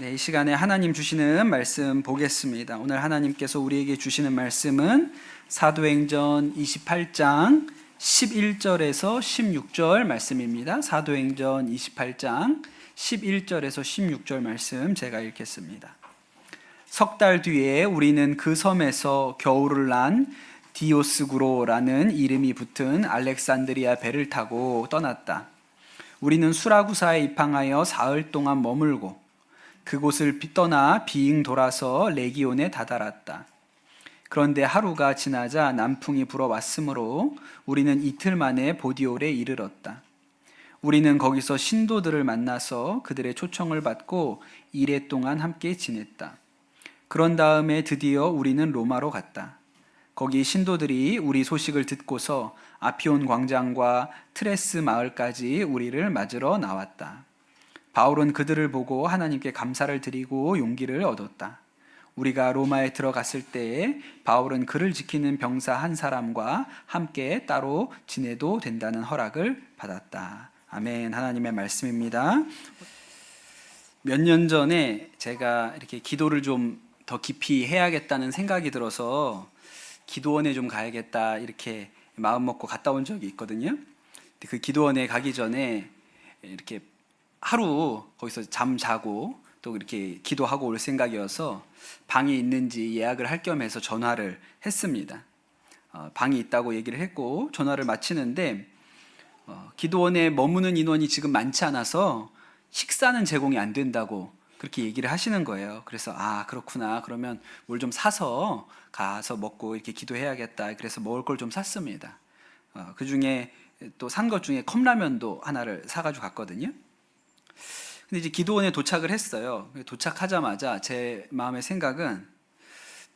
네, 이 시간에 하나님 주시는 말씀 보겠습니다. 오늘 하나님께서 우리에게 주시는 말씀은 사도행전 28장 11절에서 16절 말씀입니다. 사도행전 28장 11절에서 16절 말씀 제가 읽겠습니다. 석 달 뒤에 우리는 그 섬에서 겨울을 난 디오스구로라는 이름이 붙은 알렉산드리아 배를 타고 떠났다. 우리는 수라구사에 입항하여 사흘 동안 머물고 그곳을 떠나 비행 돌아서 레기온에 다다랐다. 그런데 하루가 지나자 남풍이 불어왔으므로 우리는 이틀 만에 보디올에 이르렀다. 우리는 거기서 신도들을 만나서 그들의 초청을 받고 이래 동안 함께 지냈다. 그런 다음에 드디어 우리는 로마로 갔다. 거기 신도들이 우리 소식을 듣고서 아피온 광장과 트레스 마을까지 우리를 맞으러 나왔다. 바울은 그들을 보고 하나님께 감사를 드리고 용기를 얻었다. 우리가 로마에 들어갔을 때에 바울은 그를 지키는 병사 한 사람과 함께 따로 지내도 된다는 허락을 받았다. 아멘. 하나님의 말씀입니다. 몇 년 전에 제가 이렇게 기도를 좀 더 깊이 해야겠다는 생각이 들어서 기도원에 좀 가야겠다 이렇게 마음 먹고 갔다 온 적이 있거든요. 그 기도원에 가기 전에 이렇게 하루 거기서 잠 자고 또 이렇게 기도하고 올 생각이어서 방이 있는지 예약을 할 겸해서 전화를 했습니다. 방이 있다고 얘기를 했고 전화를 마치는데 기도원에 머무는 인원이 지금 많지 않아서 식사는 제공이 안 된다고 그렇게 얘기를 하시는 거예요. 그래서 그렇구나. 그러면 뭘 좀 사서 가서 먹고 이렇게 기도해야겠다. 그래서 먹을 걸 좀 샀습니다. 그 중에 또 산 것 중에 컵라면도 하나를 사가지고 갔거든요. 근데 이제 기도원에 도착을 했어요. 도착하자마자 제 마음의 생각은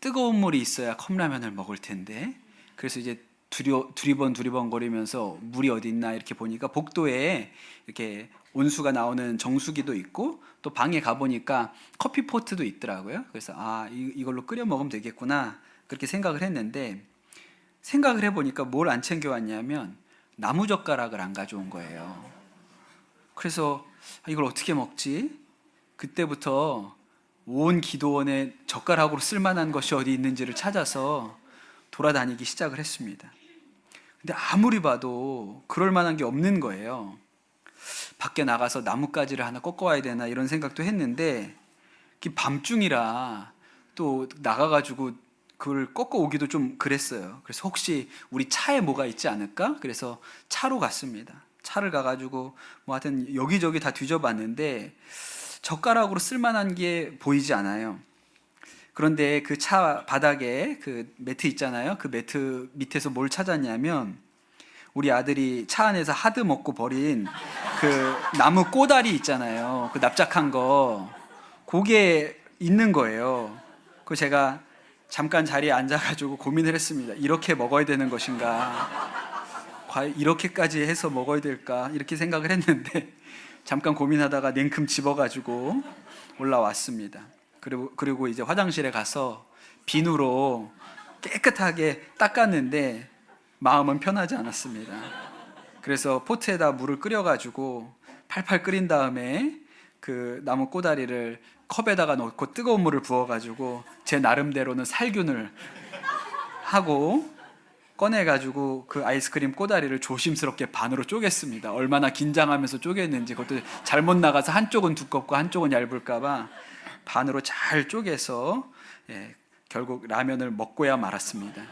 뜨거운 물이 있어야 컵라면을 먹을 텐데, 그래서 이제 두리번 거리면서 물이 어디 있나 이렇게 보니까 복도에 이렇게 온수가 나오는 정수기도 있고 또 방에 가보니까 커피포트도 있더라고요. 그래서 이걸로 끓여 먹으면 되겠구나 그렇게 생각을 했는데, 생각을 해보니까 뭘 안 챙겨왔냐면 나무젓가락을 안 가져온 거예요. 그래서 이걸 어떻게 먹지? 그때부터 온 기도원에 젓가락으로 쓸만한 것이 어디 있는지를 찾아서 돌아다니기 시작을 했습니다. 근데 아무리 봐도 그럴 만한 게 없는 거예요. 밖에 나가서 나뭇가지를 하나 꺾어와야 되나 이런 생각도 했는데 밤중이라 또 나가가지고 그걸 꺾어 오기도 좀 그랬어요. 그래서 혹시 우리 차에 뭐가 있지 않을까? 그래서 차로 갔습니다. 차를 가가지고 하여튼 여기저기 다 뒤져봤는데 젓가락으로 쓸만한 게 보이지 않아요. 그런데 그 차 바닥에 그 매트 있잖아요. 그 매트 밑에서 뭘 찾았냐면 우리 아들이 차 안에서 하드 먹고 버린 그 나무 꼬다리 있잖아요. 그 납작한 거, 그게 있는 거예요. 그 제가 잠깐 자리에 앉아가지고 고민을 했습니다. 이렇게 먹어야 되는 것인가? 과연 이렇게까지 해서 먹어야 될까? 이렇게 생각을 했는데 잠깐 고민하다가 냉큼 집어가지고 올라왔습니다. 그리고 이제 화장실에 가서 비누로 깨끗하게 닦았는데 마음은 편하지 않았습니다. 그래서 포트에다 물을 끓여가지고 팔팔 끓인 다음에 그 나무 꼬다리를 컵에다가 넣고 뜨거운 물을 부어가지고 제 나름대로는 살균을 하고 꺼내가지고 그 아이스크림 꼬다리를 조심스럽게 반으로 쪼갰습니다. 얼마나 긴장하면서 쪼갰는지, 그것도 잘못 나가서 한쪽은 두껍고 한쪽은 얇을까봐 반으로 잘 쪼개서 결국 라면을 먹고야 말았습니다.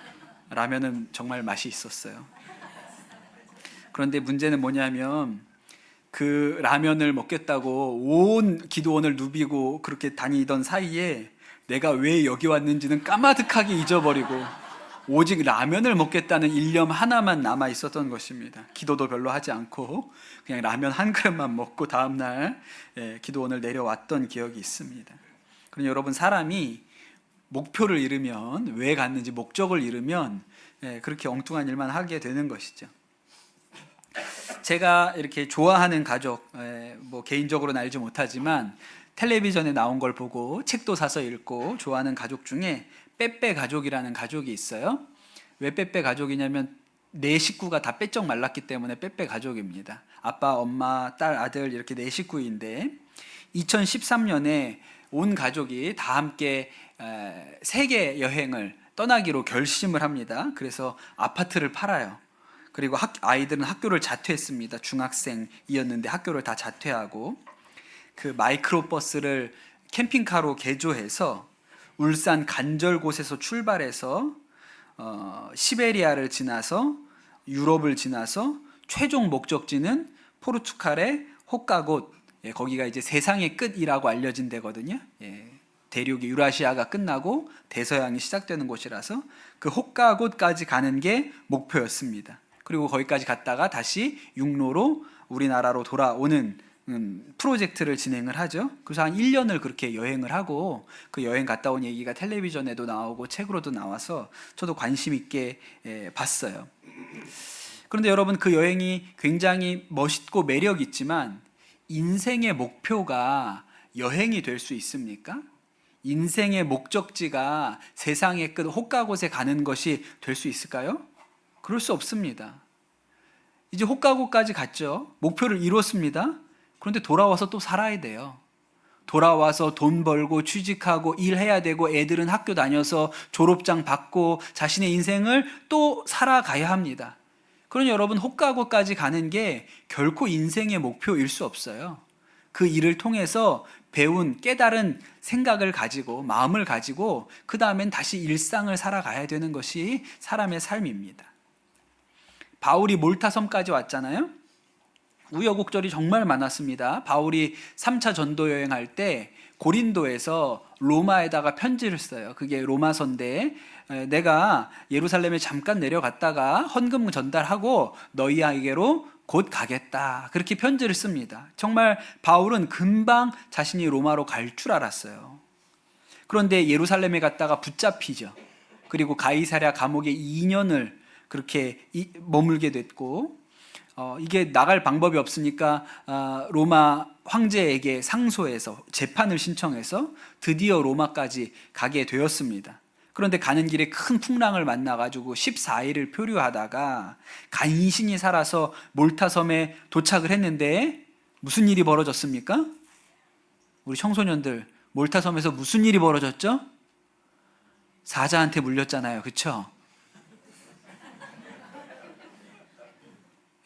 라면은 정말 맛이 있었어요. 그런데 문제는 뭐냐면 그 라면을 먹겠다고 온 기도원을 누비고 그렇게 다니던 사이에 내가 왜 여기 왔는지는 까마득하게 잊어버리고 오직 라면을 먹겠다는 일념 하나만 남아 있었던 것입니다. 기도도 별로 하지 않고 그냥 라면 한 그릇만 먹고 다음날 기도원을 내려왔던 기억이 있습니다. 그럼 여러분, 사람이 목표를 잃으면, 왜 갔는지 목적을 잃으면 그렇게 엉뚱한 일만 하게 되는 것이죠. 제가 이렇게 좋아하는 가족, 개인적으로는 알지 못하지만 텔레비전에 나온 걸 보고 책도 사서 읽고 좋아하는 가족 중에 빼빼 가족이라는 가족이 있어요. 왜 빼빼 가족이냐면 네 식구가 다 빼쩍 말랐기 때문에 빼빼 가족입니다. 아빠, 엄마, 딸, 아들 이렇게 네 식구인데 2013년에 온 가족이 다 함께 세계 여행을 떠나기로 결심을 합니다. 그래서 아파트를 팔아요. 그리고 아이들은 학교를 자퇴했습니다. 중학생이었는데 학교를 다 자퇴하고 그 마이크로버스를 캠핑카로 개조해서 울산 간절곶에서 출발해서 시베리아를 지나서 유럽을 지나서 최종 목적지는 포르투갈의 호카곶, 거기가 이제 세상의 끝이라고 알려진 데거든요. 대륙이 유라시아가 끝나고 대서양이 시작되는 곳이라서 그 호카곶까지 가는 게 목표였습니다. 그리고 거기까지 갔다가 다시 육로로 우리나라로 돌아오는 프로젝트를 진행을 하죠. 그래서 한 1년을 그렇게 여행을 하고 그 여행 갔다 온 얘기가 텔레비전에도 나오고 책으로도 나와서 저도 관심 있게 봤어요. 그런데 여러분, 그 여행이 굉장히 멋있고 매력 있지만 인생의 목표가 여행이 될 수 있습니까? 인생의 목적지가 세상의 끝 호카곶에 가는 것이 될 수 있을까요? 그럴 수 없습니다. 이제 호카곶까지 갔죠. 목표를 이뤘습니다. 그런데 돌아와서 또 살아야 돼요. 돌아와서 돈 벌고 취직하고 일해야 되고 애들은 학교 다녀서 졸업장 받고 자신의 인생을 또 살아가야 합니다. 그러니 여러분, 호카곶까지 가는 게 결코 인생의 목표일 수 없어요. 그 일을 통해서 배운 깨달은 생각을 가지고 마음을 가지고 그 다음엔 다시 일상을 살아가야 되는 것이 사람의 삶입니다. 바울이 몰타섬까지 왔잖아요. 우여곡절이 정말 많았습니다. 바울이 3차 전도 여행할 때 고린도에서 로마에다가 편지를 써요. 그게 로마서인데, 내가 예루살렘에 잠깐 내려갔다가 헌금 전달하고 너희에게로 곧 가겠다, 그렇게 편지를 씁니다. 정말 바울은 금방 자신이 로마로 갈 줄 알았어요. 그런데 예루살렘에 갔다가 붙잡히죠. 그리고 가이사랴 감옥에 2년을 그렇게 머물게 됐고, 이게 나갈 방법이 없으니까 로마 황제에게 상소해서 재판을 신청해서 드디어 로마까지 가게 되었습니다. 그런데 가는 길에 큰 풍랑을 만나가지고 14일을 표류하다가 간신히 살아서 몰타섬에 도착을 했는데 무슨 일이 벌어졌습니까? 우리 청소년들, 몰타섬에서 무슨 일이 벌어졌죠? 사자한테 물렸잖아요. 그렇죠?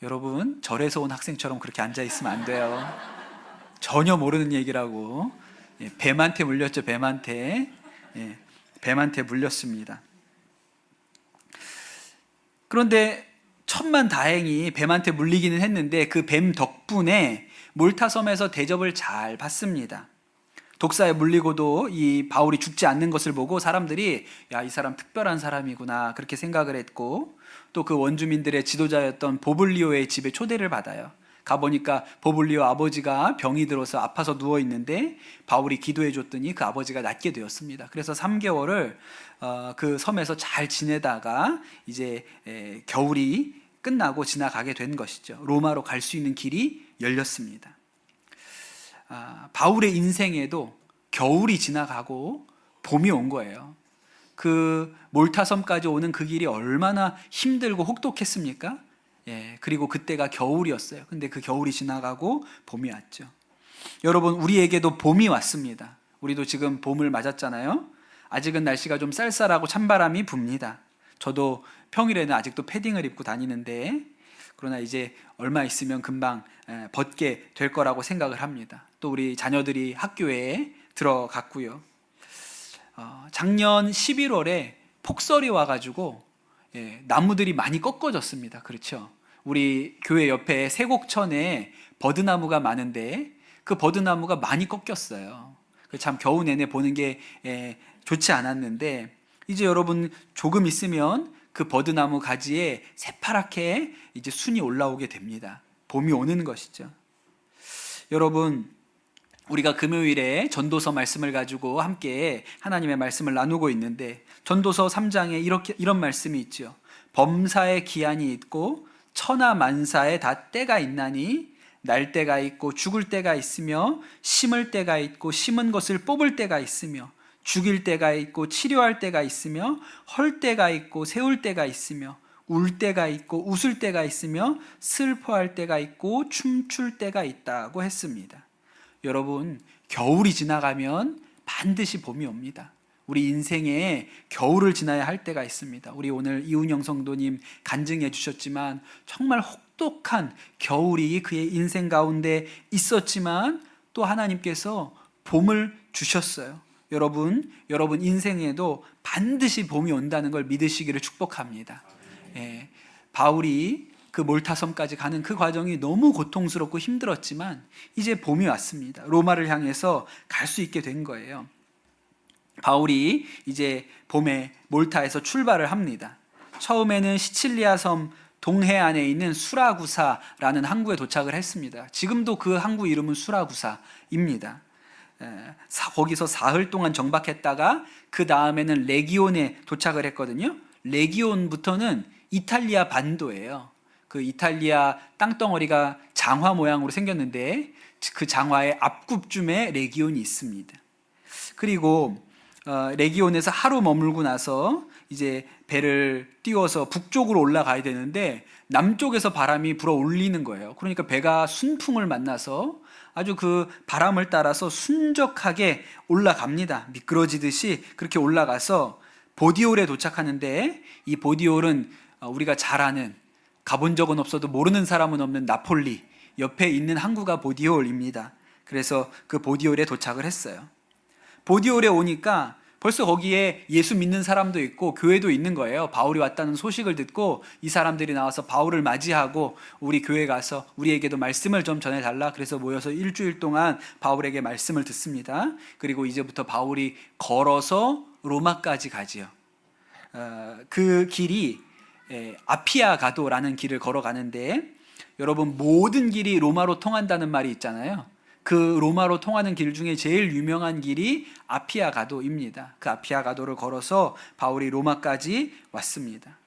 여러분, 절에서 온 학생처럼 그렇게 앉아있으면 안 돼요. 전혀 모르는 얘기라고. 뱀한테 물렸죠. 뱀한테. 뱀한테 물렸습니다. 그런데 천만다행히 뱀한테 물리기는 했는데 그 뱀 덕분에 몰타섬에서 대접을 잘 받습니다. 독사에 물리고도 이 바울이 죽지 않는 것을 보고 사람들이 야, 이 사람 특별한 사람이구나, 그렇게 생각을 했고, 또 그 원주민들의 지도자였던 보블리오의 집에 초대를 받아요. 가보니까 보블리오 아버지가 병이 들어서 아파서 누워 있는데 바울이 기도해 줬더니 그 아버지가 낫게 되었습니다. 그래서 3개월을 그 섬에서 잘 지내다가 이제 겨울이 끝나고 지나가게 된 것이죠. 로마로 갈 수 있는 길이 열렸습니다. 바울의 인생에도 겨울이 지나가고 봄이 온 거예요. 그 몰타섬까지 오는 그 길이 얼마나 힘들고 혹독했습니까? 그리고 그때가 겨울이었어요. 근데 그 겨울이 지나가고 봄이 왔죠. 여러분, 우리에게도 봄이 왔습니다. 우리도 지금 봄을 맞았잖아요. 아직은 날씨가 좀 쌀쌀하고 찬바람이 붑니다. 저도 평일에는 아직도 패딩을 입고 다니는데, 그러나 이제 얼마 있으면 금방 벗게 될 거라고 생각을 합니다. 또 우리 자녀들이 학교에 들어갔고요. 작년 11월에 폭설이 와가지고 나무들이 많이 꺾어졌습니다. 그렇죠? 우리 교회 옆에 세곡천에 버드나무가 많은데 그 버드나무가 많이 꺾였어요. 참 겨우 내내 보는 게 좋지 않았는데, 이제 여러분 조금 있으면 그 버드나무 가지에 새파랗게 이제 순이 올라오게 됩니다. 봄이 오는 것이죠. 여러분, 우리가 금요일에 전도서 말씀을 가지고 함께 하나님의 말씀을 나누고 있는데, 전도서 3장에 이런 말씀이 있죠. 범사에 기한이 있고 천하 만사에 다 때가 있나니 날 때가 있고 죽을 때가 있으며 심을 때가 있고 심은 것을 뽑을 때가 있으며 죽일 때가 있고 치료할 때가 있으며 헐 때가 있고 세울 때가 있으며 울 때가 있고 웃을 때가 있으며 슬퍼할 때가 있고 춤출 때가 있다고 했습니다. 여러분, 겨울이 지나가면 반드시 봄이 옵니다. 우리 인생에 겨울을 지나야 할 때가 있습니다. 우리 오늘 이운영 성도님 간증해 주셨지만 정말 혹독한 겨울이 그의 인생 가운데 있었지만 또 하나님께서 봄을 주셨어요. 여러분 인생에도 반드시 봄이 온다는 걸 믿으시기를 축복합니다. 예, 바울이 그 몰타섬까지 가는 그 과정이 너무 고통스럽고 힘들었지만 이제 봄이 왔습니다. 로마를 향해서 갈 수 있게 된 거예요. 바울이 이제 봄에 몰타에서 출발을 합니다. 처음에는 시칠리아 섬 동해안에 있는 수라구사라는 항구에 도착을 했습니다. 지금도 그 항구 이름은 수라구사입니다. 거기서 사흘 동안 정박했다가 그 다음에는 레기온에 도착을 했거든요. 레기온부터는 이탈리아 반도예요. 그 이탈리아 땅덩어리가 장화 모양으로 생겼는데 그 장화의 앞굽쯤에 레기온이 있습니다. 그리고 레기온에서 하루 머물고 나서 이제 배를 띄워서 북쪽으로 올라가야 되는데 남쪽에서 바람이 불어 올리는 거예요. 그러니까 배가 순풍을 만나서 아주 그 바람을 따라서 순적하게 올라갑니다. 미끄러지듯이 그렇게 올라가서 보디올에 도착하는데 이 보디올은 우리가 잘 아는, 가본 적은 없어도 모르는 사람은 없는 나폴리 옆에 있는 항구가 보디올입니다. 그래서 그 보디올에 도착을 했어요. 보디올에 오니까 벌써 거기에 예수 믿는 사람도 있고 교회도 있는 거예요. 바울이 왔다는 소식을 듣고 이 사람들이 나와서 바울을 맞이하고 우리 교회 가서 우리에게도 말씀을 좀 전해달라. 그래서 모여서 일주일 동안 바울에게 말씀을 듣습니다. 그리고 이제부터 바울이 걸어서 로마까지 가지요. 그 길이 아피아 가도라는 길을 걸어가는데 여러분 모든 길이 로마로 통한다는 말이 있잖아요. 그 로마로 통하는 길 중에 제일 유명한 길이 아피아 가도입니다. 그 아피아 가도를 걸어서 바울이 로마까지 왔습니다.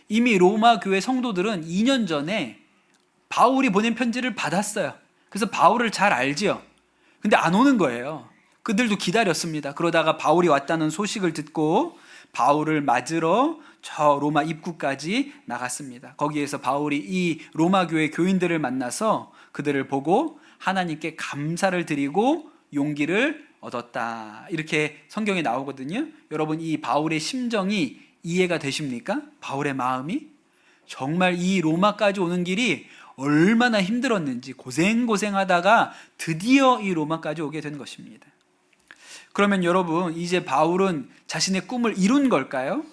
이미 로마 교회 성도들은 2년 전에 바울이 보낸 편지를 받았어요. 그래서 바울을 잘 알지요. 근데 안 오는 거예요. 그들도 기다렸습니다. 그러다가 바울이 왔다는 소식을 듣고 바울을 맞으러 저 로마 입구까지 나갔습니다. 거기에서 바울이 이 로마 교회 교인들을 만나서 그들을 보고 하나님께 감사를 드리고 용기를 얻었다. 이렇게 성경에 나오거든요. 여러분 이 바울의 심정이 이해가 되십니까? 바울의 마음이 정말 이 로마까지 오는 길이 얼마나 힘들었는지 고생하다가 드디어 이 로마까지 오게 된 것입니다. 그러면 여러분 이제 바울은 자신의 꿈을 이룬 걸까요?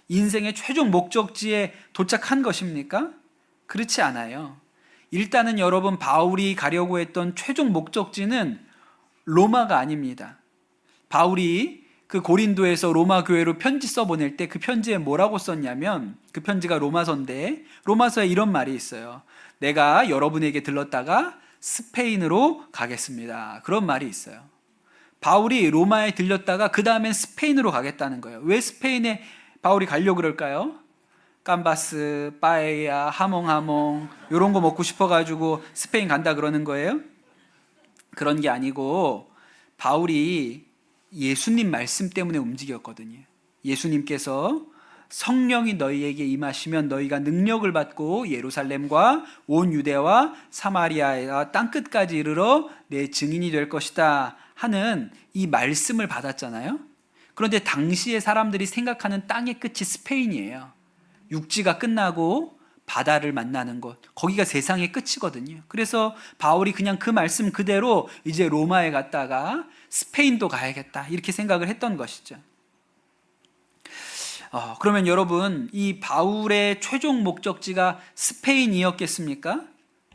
인생의 최종 목적지에 도착한 것입니까? 그렇지 않아요. 일단은 여러분 바울이 가려고 했던 최종 목적지는 로마가 아닙니다. 바울이 그 고린도에서 로마 교회로 편지 써보낼 때 그 편지에 뭐라고 썼냐면 그 편지가 로마서인데 로마서에 이런 말이 있어요. 내가 여러분에게 들렀다가 스페인으로 가겠습니다. 그런 말이 있어요. 바울이 로마에 들렸다가 그 다음엔 스페인으로 가겠다는 거예요. 왜 스페인에 바울이 가려고 그럴까요? 깜바스, 빠에야, 하몽 이런 거 먹고 싶어가지고 스페인 간다 그러는 거예요? 그런 게 아니고 바울이 예수님 말씀 때문에 움직였거든요. 예수님께서 성령이 너희에게 임하시면 너희가 능력을 받고 예루살렘과 온 유대와 사마리아와 땅끝까지 이르러 내 증인이 될 것이다 하는 이 말씀을 받았잖아요. 그런데 당시의 사람들이 생각하는 땅의 끝이 스페인이에요. 육지가 끝나고 바다를 만나는 곳, 거기가 세상의 끝이거든요. 그래서 바울이 그냥 그 말씀 그대로 이제 로마에 갔다가 스페인도 가야겠다 이렇게 생각을 했던 것이죠. 그러면 여러분 이 바울의 최종 목적지가 스페인이었겠습니까?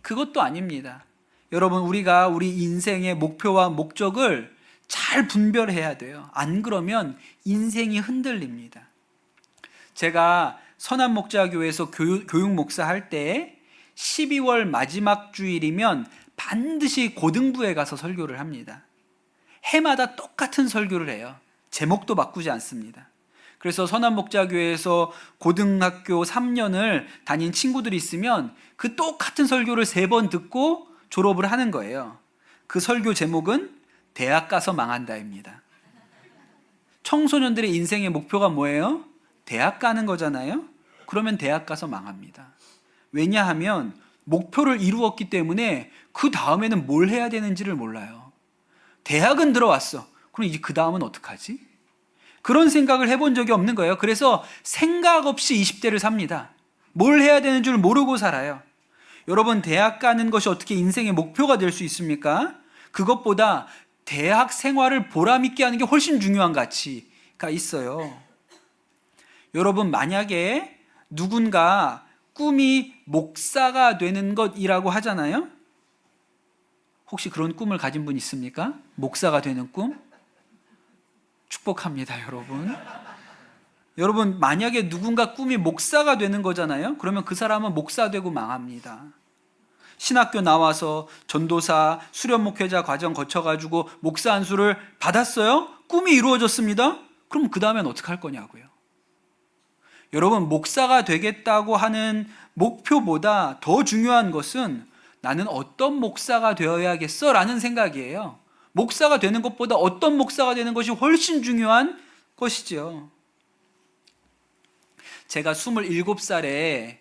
그것도 아닙니다. 여러분 우리가 우리 인생의 목표와 목적을 잘 분별해야 돼요. 안 그러면 인생이 흔들립니다. 제가 선한목자교회에서 교육 목사 할 때 12월 마지막 주일이면 반드시 고등부에 가서 설교를 합니다. 해마다 똑같은 설교를 해요. 제목도 바꾸지 않습니다. 그래서 선한목자교회에서 고등학교 3년을 다닌 친구들이 있으면 그 똑같은 설교를 3번 듣고 졸업을 하는 거예요. 그 설교 제목은 대학 가서 망한다입니다. 청소년들의 인생의 목표가 뭐예요? 대학 가는 거잖아요. 그러면 대학 가서 망합니다. 왜냐하면 목표를 이루었기 때문에 그 다음에는 뭘 해야 되는지를 몰라요. 대학은 들어왔어. 그럼 이제 그 다음은 어떡하지? 그런 생각을 해본 적이 없는 거예요. 그래서 생각 없이 20대를 삽니다. 뭘 해야 되는 줄 모르고 살아요. 여러분, 대학 가는 것이 어떻게 인생의 목표가 될 수 있습니까? 그것보다 대학 생활을 보람있게 하는 게 훨씬 중요한 가치가 있어요. 여러분, 만약에 누군가 꿈이 목사가 되는 것이라고 하잖아요. 혹시 그런 꿈을 가진 분 있습니까? 목사가 되는 꿈? 축복합니다, 여러분. 여러분, 만약에 누군가 꿈이 목사가 되는 거잖아요. 그러면 그 사람은 목사 되고 망합니다. 신학교 나와서 전도사, 수련목회자 과정 거쳐가지고 목사 안수를 받았어요. 꿈이 이루어졌습니다. 그럼 그 다음엔 어떻게 할 거냐고요. 여러분, 목사가 되겠다고 하는 목표보다 더 중요한 것은 나는 어떤 목사가 되어야겠어 라는 생각이에요. 목사가 되는 것보다 어떤 목사가 되는 것이 훨씬 중요한 것이죠. 제가 27살에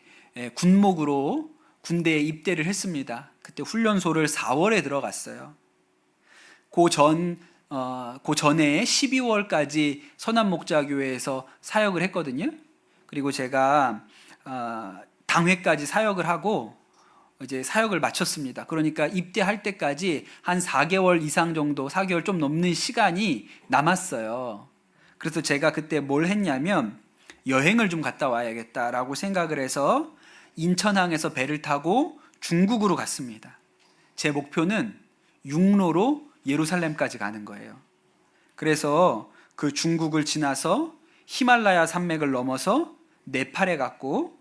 군목으로 군대에 입대를 했습니다. 그때 훈련소를 4월에 들어갔어요. 그 전에 12월까지 선한목자교회에서 사역을 했거든요. 그리고 제가 당회까지 사역을 하고 이제 사역을 마쳤습니다. 그러니까 입대할 때까지 한 4개월 이상 정도, 4개월 좀 넘는 시간이 남았어요. 그래서 제가 그때 뭘 했냐면 여행을 좀 갔다 와야겠다라고 생각을 해서 인천항에서 배를 타고 중국으로 갔습니다. 제 목표는 육로로 예루살렘까지 가는 거예요. 그래서 그 중국을 지나서 히말라야 산맥을 넘어서 네팔에 갔고,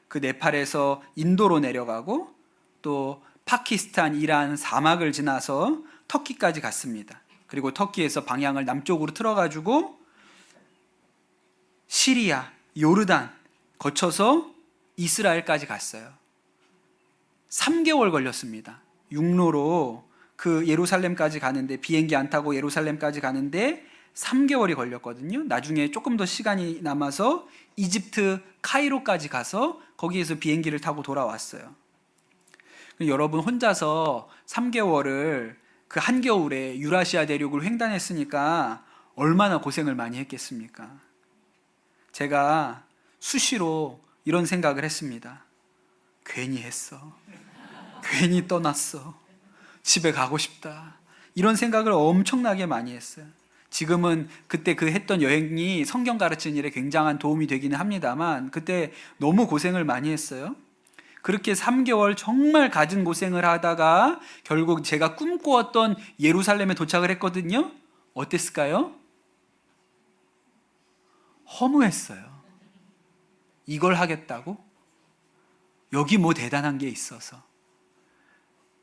그 네팔에서 인도로 내려가고, 또 파키스탄, 이란 사막을 지나서 터키까지 갔습니다. 그리고 터키에서 방향을 남쪽으로 틀어가지고 시리아, 요르단 거쳐서 이스라엘까지 갔어요. 3개월 걸렸습니다. 육로로 그 예루살렘까지 가는데, 비행기 안 타고 예루살렘까지 가는데 3개월이 걸렸거든요. 나중에 조금 더 시간이 남아서 이집트 카이로까지 가서 거기에서 비행기를 타고 돌아왔어요. 여러분, 혼자서 3개월을 그 한겨울에 유라시아 대륙을 횡단했으니까 얼마나 고생을 많이 했겠습니까? 제가 수시로 이런 생각을 했습니다. 괜히 했어. 괜히 떠났어. 집에 가고 싶다. 이런 생각을 엄청나게 많이 했어요. 지금은 그때 그 했던 여행이 성경 가르치는 일에 굉장한 도움이 되기는 합니다만, 그때 너무 고생을 많이 했어요. 그렇게 3개월 정말 갖은 고생을 하다가 결국 제가 꿈꾸었던 예루살렘에 도착을 했거든요. 어땠을까요? 허무했어요. 이걸 하겠다고? 여기 뭐 대단한 게 있어서.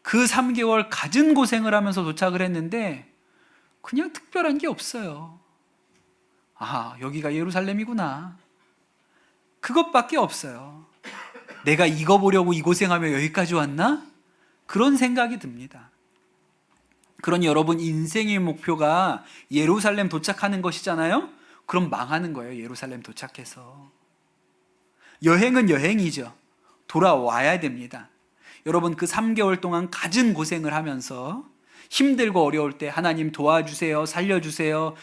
그 3개월 갖은 고생을 하면서 도착을 했는데 그냥 특별한 게 없어요. 아, 여기가 예루살렘이구나. 그것밖에 없어요. 내가 이거 보려고 이 고생하며 여기까지 왔나? 그런 생각이 듭니다. 그러니 여러분, 인생의 목표가 예루살렘 도착하는 것이잖아요? 그럼 망하는 거예요, 예루살렘 도착해서. 여행은 여행이죠. 돌아와야 됩니다. 여러분, 그 3개월 동안 갖은 고생을 하면서 힘들고 어려울 때 하나님 도와주세요, 살려주세요,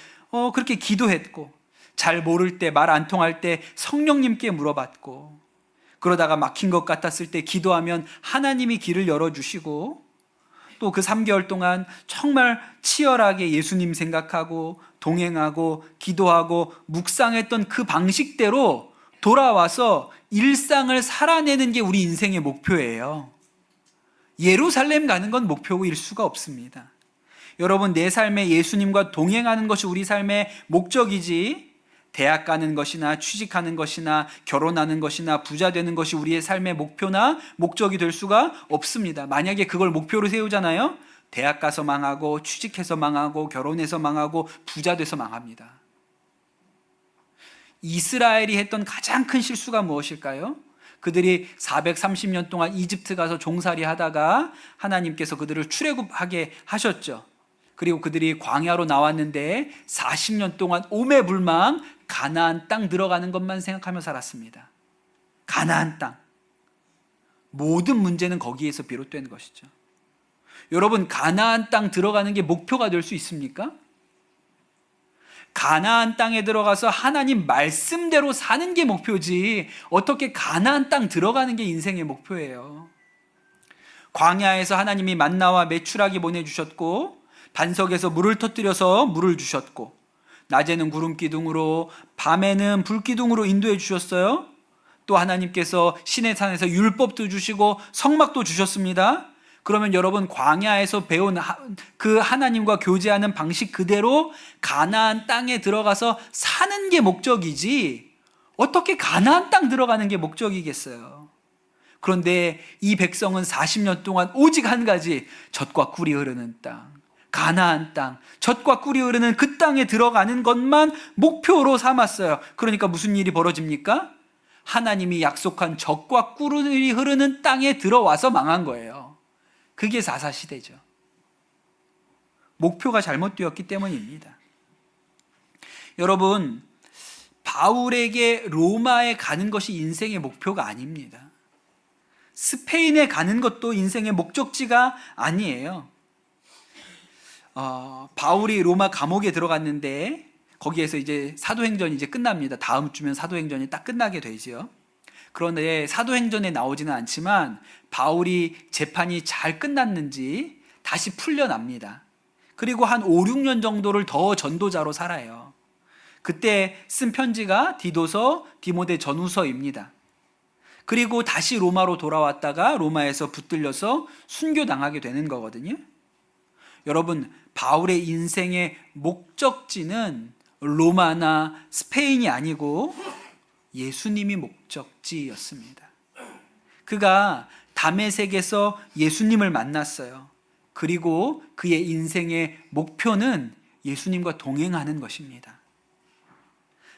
그렇게 기도했고, 잘 모를 때, 말 안 통할 때 성령님께 물어봤고, 그러다가 막힌 것 같았을 때 기도하면 하나님이 길을 열어주시고, 또 그 3개월 동안 정말 치열하게 예수님 생각하고 동행하고 기도하고 묵상했던 그 방식대로 돌아와서 일상을 살아내는 게 우리 인생의 목표예요. 예루살렘 가는 건 목표일 수가 없습니다. 여러분, 내 삶에 예수님과 동행하는 것이 우리 삶의 목적이지, 대학 가는 것이나 취직하는 것이나 결혼하는 것이나 부자 되는 것이 우리의 삶의 목표나 목적이 될 수가 없습니다. 만약에 그걸 목표로 세우잖아요. 대학 가서 망하고 취직해서 망하고 결혼해서 망하고 부자 돼서 망합니다. 이스라엘이 했던 가장 큰 실수가 무엇일까요? 그들이 430년 동안 이집트 가서 종살이 하다가 하나님께서 그들을 출애굽하게 하셨죠. 그리고 그들이 광야로 나왔는데 40년 동안 오매불망 가나안 땅 들어가는 것만 생각하며 살았습니다. 가나안 땅. 모든 문제는 거기에서 비롯된 것이죠. 여러분, 가나안 땅 들어가는 게 목표가 될 수 있습니까? 가나안 땅에 들어가서 하나님 말씀대로 사는 게 목표지 어떻게 가나안 땅 들어가는 게 인생의 목표예요. 광야에서 하나님이 만나와 메추라기 보내주셨고 반석에서 물을 터뜨려서 물을 주셨고 낮에는 구름 기둥으로 밤에는 불 기둥으로 인도해 주셨어요. 또 하나님께서 시내산에서 율법도 주시고 성막도 주셨습니다. 그러면 여러분 광야에서 배운 그 하나님과 교제하는 방식 그대로 가나안 땅에 들어가서 사는 게 목적이지 어떻게 가나안 땅 들어가는 게 목적이겠어요. 그런데 이 백성은 40년 동안 오직 한 가지, 젖과 꿀이 흐르는 땅, 가나안 땅, 젖과 꿀이 흐르는 그 땅에 들어가는 것만 목표로 삼았어요. 그러니까 무슨 일이 벌어집니까? 하나님이 약속한 젖과 꿀이 흐르는 땅에 들어와서 망한 거예요. 그게 사사시대죠. 목표가 잘못되었기 때문입니다. 여러분, 바울에게 로마에 가는 것이 인생의 목표가 아닙니다. 스페인에 가는 것도 인생의 목적지가 아니에요. 바울이 로마 감옥에 들어갔는데 거기에서 이제 사도행전이 이제 끝납니다. 다음 주면 사도행전이 딱 끝나게 되죠. 그런데 사도행전에 나오지는 않지만 바울이 재판이 잘 끝났는지 다시 풀려납니다. 그리고 한 5, 6년 정도를 더 전도자로 살아요. 그때 쓴 편지가 디도서, 디모데 전후서입니다. 그리고 다시 로마로 돌아왔다가 로마에서 붙들려서 순교당하게 되는 거거든요. 여러분, 바울의 인생의 목적지는 로마나 스페인이 아니고 예수님이 목적지였습니다. 그가 다메섹에서 예수님을 만났어요. 그리고 그의 인생의 목표는 예수님과 동행하는 것입니다.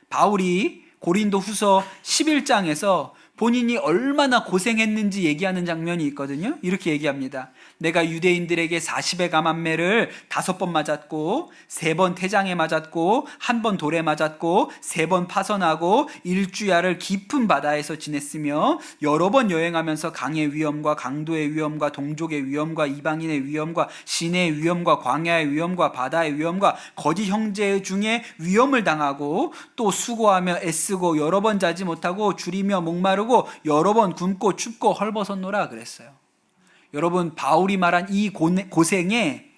바울이 고린도 후서 11장에서 본인이 얼마나 고생했는지 얘기하는 장면이 있거든요. 이렇게 얘기합니다. 내가 유대인들에게 40의 감암매를 5번 맞았고 3번 태장에 맞았고 1번 돌에 맞았고 3번 파선하고 일주야를 깊은 바다에서 지냈으며 여러 번 여행하면서 강의 위험과 강도의 위험과 동족의 위험과 이방인의 위험과 시내의 위험과 광야의 위험과 바다의 위험과 거짓 형제 중에 위험을 당하고 또 수고하며 애쓰고 여러 번 자지 못하고 줄이며 목마르고 여러 번 굶고 춥고 헐벗었노라 그랬어요. 여러분, 바울이 말한 이 고생에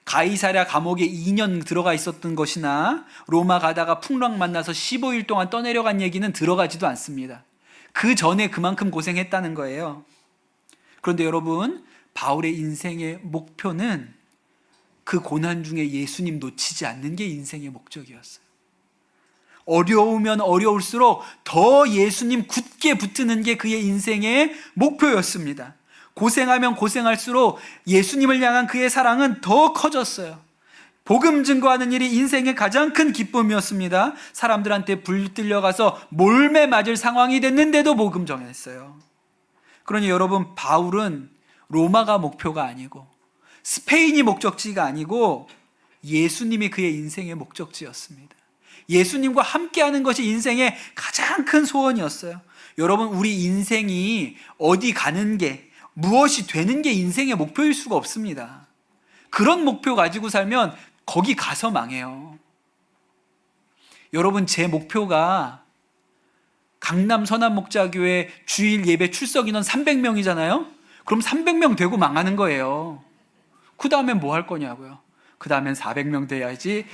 가이사랴 감옥에 2년 들어가 있었던 것이나 로마 가다가 풍랑 만나서 15일 동안 떠내려간 얘기는 들어가지도 않습니다. 그 전에 그만큼 고생했다는 거예요. 그런데 여러분, 바울의 인생의 목표는 그 고난 중에 예수님 놓치지 않는 게 인생의 목적이었어요. 어려우면 어려울수록 더 예수님 굳게 붙드는 게 그의 인생의 목표였습니다. 고생하면 고생할수록 예수님을 향한 그의 사랑은 더 커졌어요. 복음 증거하는 일이 인생의 가장 큰 기쁨이었습니다. 사람들한테 불들려가서 몰매 맞을 상황이 됐는데도 복음 전했어요. 그러니 여러분, 바울은 로마가 목표가 아니고 스페인이 목적지가 아니고 예수님이 그의 인생의 목적지였습니다. 예수님과 함께하는 것이 인생의 가장 큰 소원이었어요. 여러분, 우리 인생이 어디 가는 게, 무엇이 되는 게 인생의 목표일 수가 없습니다. 그런 목표 가지고 살면 거기 가서 망해요. 여러분, 제 목표가 강남 선한목자교회 주일 예배 출석 인원 300명이잖아요. 그럼 300명 되고 망하는 거예요. 그 다음엔 뭐 할 거냐고요. 그 다음엔 400명 돼야지,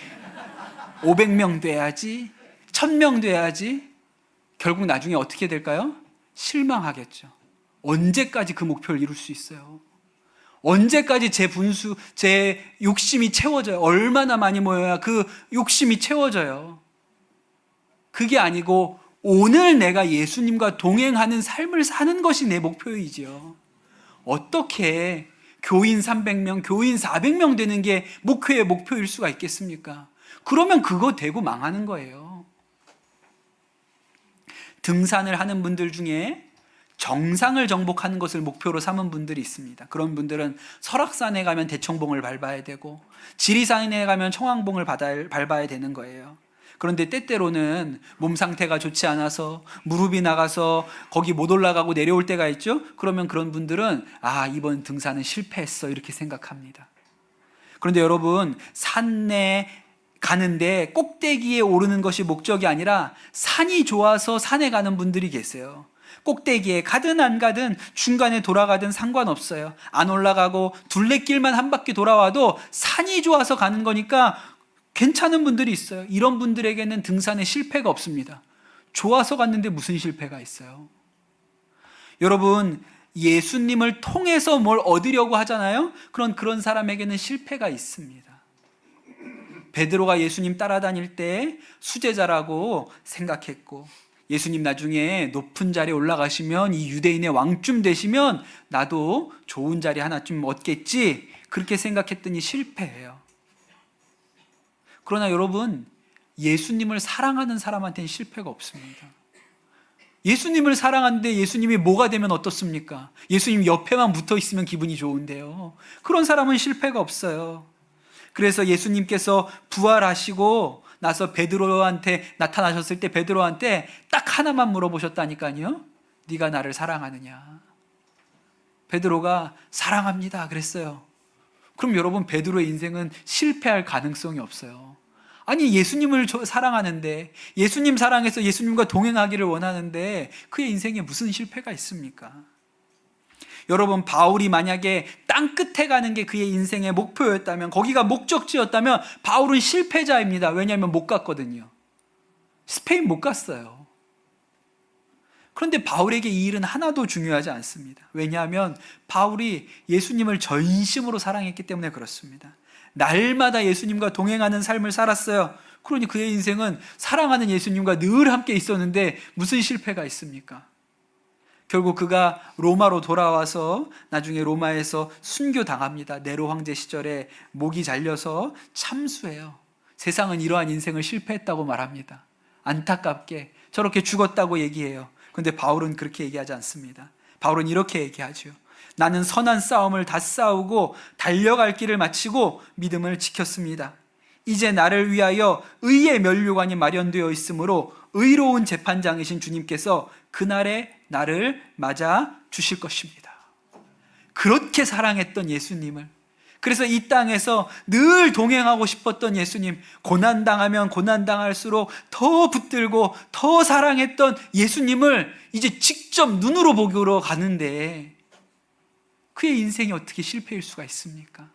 500명 돼야지, 1000명 돼야지. 결국 나중에 어떻게 될까요? 실망하겠죠. 언제까지 그 목표를 이룰 수 있어요? 언제까지 제 욕심이 채워져요? 얼마나 많이 모여야 그 욕심이 채워져요? 그게 아니고 오늘 내가 예수님과 동행하는 삶을 사는 것이 내 목표이지요. 어떻게 교인 300명, 교인 400명 되는 게 목표의 목표일 수가 있겠습니까? 그러면 그거 되고 망하는 거예요. 등산을 하는 분들 중에 정상을 정복하는 것을 목표로 삼은 분들이 있습니다. 그런 분들은 설악산에 가면 대청봉을 밟아야 되고 지리산에 가면 청왕봉을 밟아야 되는 거예요. 그런데 때때로는 몸 상태가 좋지 않아서 무릎이 나가서 거기 못 올라가고 내려올 때가 있죠. 그러면 그런 분들은 이번 등산은 실패했어 이렇게 생각합니다. 그런데 여러분, 산내 가는데 꼭대기에 오르는 것이 목적이 아니라 산이 좋아서 산에 가는 분들이 계세요. 꼭대기에 가든 안 가든 중간에 돌아가든 상관없어요. 안 올라가고 둘레길만 한 바퀴 돌아와도 산이 좋아서 가는 거니까 괜찮은 분들이 있어요. 이런 분들에게는 등산에 실패가 없습니다. 좋아서 갔는데 무슨 실패가 있어요? 여러분, 예수님을 통해서 뭘 얻으려고 하잖아요. 그런 사람에게는 실패가 있습니다. 베드로가 예수님 따라다닐 때 수제자라고 생각했고, 예수님 나중에 높은 자리에 올라가시면 이 유대인의 왕쯤 되시면 나도 좋은 자리 하나쯤 얻겠지, 그렇게 생각했더니 실패해요. 그러나 여러분, 예수님을 사랑하는 사람한테는 실패가 없습니다. 예수님을 사랑하는데 예수님이 뭐가 되면 어떻습니까? 예수님 옆에만 붙어 있으면 기분이 좋은데요. 그런 사람은 실패가 없어요. 그래서 예수님께서 부활하시고 나서 베드로한테 나타나셨을 때 베드로한테 딱 하나만 물어보셨다니까요. 네가 나를 사랑하느냐? 베드로가 사랑합니다 그랬어요. 그럼 여러분, 베드로의 인생은 실패할 가능성이 없어요. 아니, 예수님을 사랑하는데, 예수님 사랑해서 예수님과 동행하기를 원하는데 그의 인생에 무슨 실패가 있습니까? 여러분, 바울이 만약에 땅 끝에 가는 게 그의 인생의 목표였다면, 거기가 목적지였다면 바울은 실패자입니다. 왜냐하면 못 갔거든요. 스페인 못 갔어요. 그런데 바울에게 이 일은 하나도 중요하지 않습니다. 왜냐하면 바울이 예수님을 전심으로 사랑했기 때문에 그렇습니다. 날마다 예수님과 동행하는 삶을 살았어요. 그러니 그의 인생은 사랑하는 예수님과 늘 함께 있었는데 무슨 실패가 있습니까? 결국 그가 로마로 돌아와서 나중에 로마에서 순교당합니다. 네로 황제 시절에 목이 잘려서 참수해요. 세상은 이러한 인생을 실패했다고 말합니다. 안타깝게 저렇게 죽었다고 얘기해요. 그런데 바울은 그렇게 얘기하지 않습니다. 바울은 이렇게 얘기하죠. 나는 선한 싸움을 다 싸우고 달려갈 길을 마치고 믿음을 지켰습니다. 이제 나를 위하여 의의 면류관이 마련되어 있으므로 의로운 재판장이신 주님께서 그날에 나를 맞아 주실 것입니다. 그렇게 사랑했던 예수님을, 그래서 이 땅에서 늘 동행하고 싶었던 예수님, 고난당하면 고난당할수록 더 붙들고 더 사랑했던 예수님을 이제 직접 눈으로 보기로 가는데 그의 인생이 어떻게 실패일 수가 있습니까?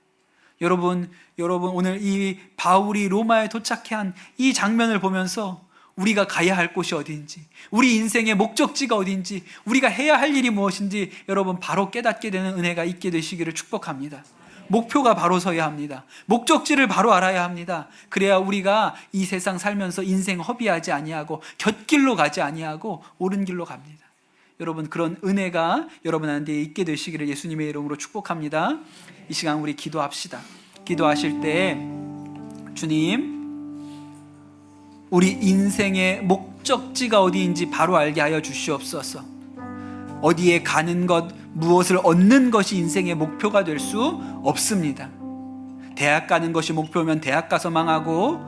여러분 오늘 이 바울이 로마에 도착한 이 장면을 보면서 우리가 가야 할 곳이 어딘지, 우리 인생의 목적지가 어딘지, 우리가 해야 할 일이 무엇인지 여러분 바로 깨닫게 되는 은혜가 있게 되시기를 축복합니다. 목표가 바로 서야 합니다. 목적지를 바로 알아야 합니다. 그래야 우리가 이 세상 살면서 인생 허비하지 아니하고 곁길로 가지 아니하고 옳은 길로 갑니다. 여러분, 그런 은혜가 여러분한테 있게 되시기를 예수님의 이름으로 축복합니다. 이 시간 우리 기도합시다. 기도하실 때 주님, 우리 인생의 목적지가 어디인지 바로 알게 하여 주시옵소서. 어디에 가는 것, 무엇을 얻는 것이 인생의 목표가 될 수 없습니다. 대학 가는 것이 목표면 대학 가서 망하고,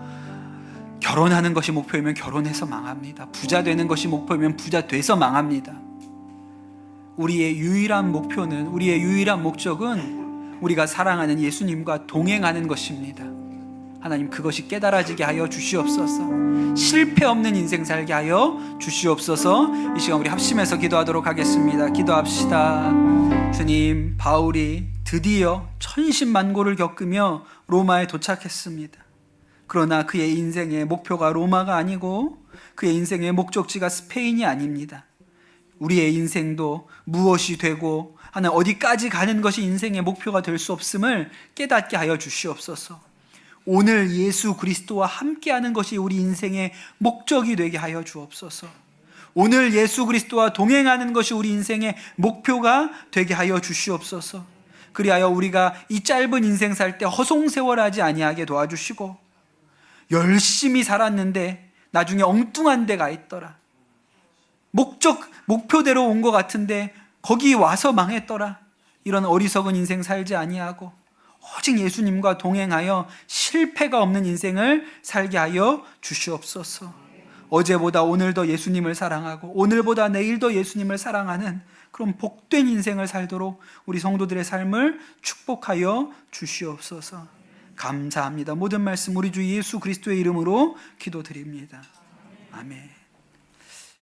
결혼하는 것이 목표이면 결혼해서 망합니다. 부자 되는 것이 목표이면 부자 돼서 망합니다. 우리의 유일한 목표는, 우리의 유일한 목적은 우리가 사랑하는 예수님과 동행하는 것입니다. 하나님, 그것이 깨달아지게 하여 주시옵소서. 실패 없는 인생 살게 하여 주시옵소서. 이 시간 우리 합심해서 기도하도록 하겠습니다. 기도합시다. 주님, 바울이 드디어 천신만고를 겪으며 로마에 도착했습니다. 그러나 그의 인생의 목표가 로마가 아니고 그의 인생의 목적지가 스페인이 아닙니다. 우리의 인생도 무엇이 되고 하나 어디까지 가는 것이 인생의 목표가 될 수 없음을 깨닫게 하여 주시옵소서. 오늘 예수 그리스도와 함께하는 것이 우리 인생의 목적이 되게 하여 주옵소서. 오늘 예수 그리스도와 동행하는 것이 우리 인생의 목표가 되게 하여 주시옵소서. 그리하여 우리가 이 짧은 인생 살 때 허송세월하지 아니하게 도와주시고, 열심히 살았는데 나중에 엉뚱한 데가 있더라, 목표대로 온 것 같은데 거기 와서 망했더라, 이런 어리석은 인생 살지 아니하고 오직 예수님과 동행하여 실패가 없는 인생을 살게 하여 주시옵소서. 어제보다 오늘 더 예수님을 사랑하고 오늘보다 내일 더 예수님을 사랑하는 그런 복된 인생을 살도록 우리 성도들의 삶을 축복하여 주시옵소서. 감사합니다. 모든 말씀 우리 주 예수 그리스도의 이름으로 기도드립니다. 아멘.